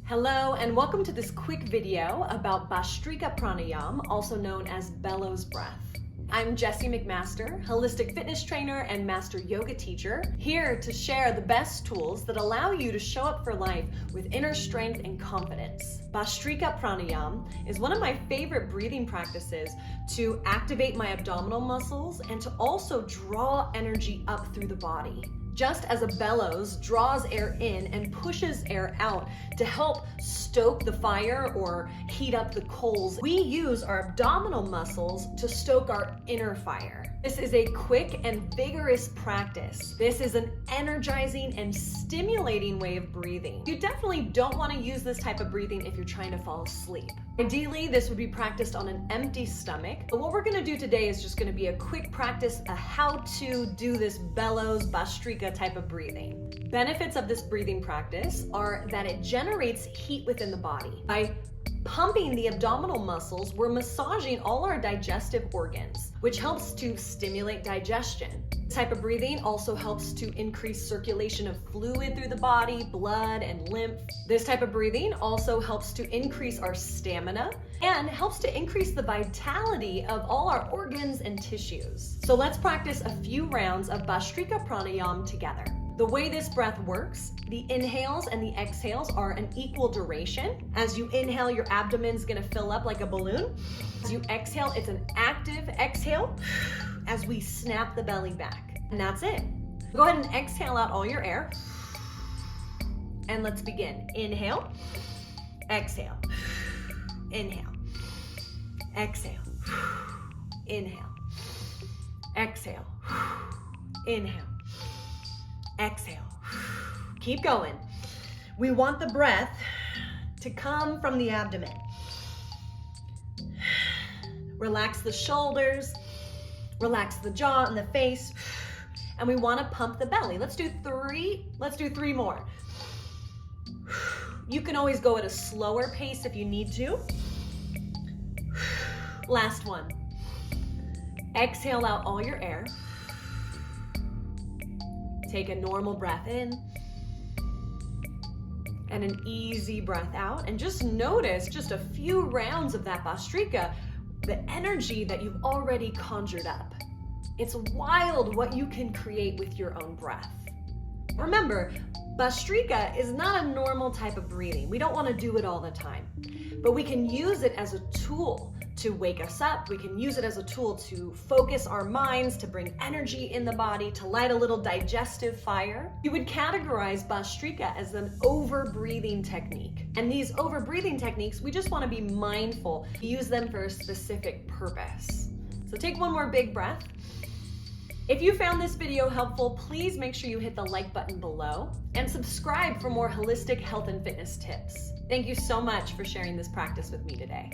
Hello and welcome to this quick video about Bhastrika Pranayama, also known as Bellow's breath. I'm Jessi McMaster, holistic fitness trainer and master yoga teacher, here to share the best tools that allow you to show up for life with inner strength and confidence. Bhastrika Pranayama is one of my favorite breathing practices to activate my abdominal muscles and to also draw energy up through the body. Just as a bellows draws air in and pushes air out to help stoke the fire or heat up the coals, we use our abdominal muscles to stoke our inner fire. This is a quick and vigorous practice. This is an energizing and stimulating way of breathing. You definitely don't want to use this type of breathing if you're trying to fall asleep. Ideally, this would be practiced on an empty stomach, but what we're going to do today is just going to be a quick practice of how to do this bellows Bhastrika type of breathing. Benefits of this breathing practice are that it generates heat within the body. By pumping the abdominal muscles, we're massaging all our digestive organs, which helps to stimulate digestion. This type of breathing also helps to increase circulation of fluid through the body, blood and lymph. This type of breathing also helps to increase our stamina and helps to increase the vitality of all our organs and tissues. So let's practice a few rounds of Bhastrika Pranayama together. The way this breath works, the inhales and the exhales are an equal duration. As you inhale, your abdomen's gonna fill up like a balloon. As you exhale, it's an active exhale as we snap the belly back. And that's it. Go ahead and exhale out all your air. And let's begin. Inhale, exhale, inhale, exhale, inhale, exhale, inhale. Exhale. Keep going. We want the breath to come from the abdomen. Relax the shoulders, relax the jaw and the face, and we want to pump the belly. Let's do three more. You can always go at a slower pace if you need to. Last one. Exhale out all your air. Take a normal breath in and an easy breath out, and just notice just a few rounds of that Bhastrika, the energy that you've already conjured up. It's wild what you can create with your own breath. Remember, Bhastrika is not a normal type of breathing. We don't want to do it all the time, but we can use it as a tool to wake us up. We can use it as a tool to focus our minds, to bring energy in the body, to light a little digestive fire. You would categorize Bhastrika as an over-breathing technique. And these over-breathing techniques, we just want to be mindful, use them for a specific purpose. So take one more big breath. If you found this video helpful, please make sure you hit the like button below and subscribe for more holistic health and fitness tips. Thank you so much for sharing this practice with me today.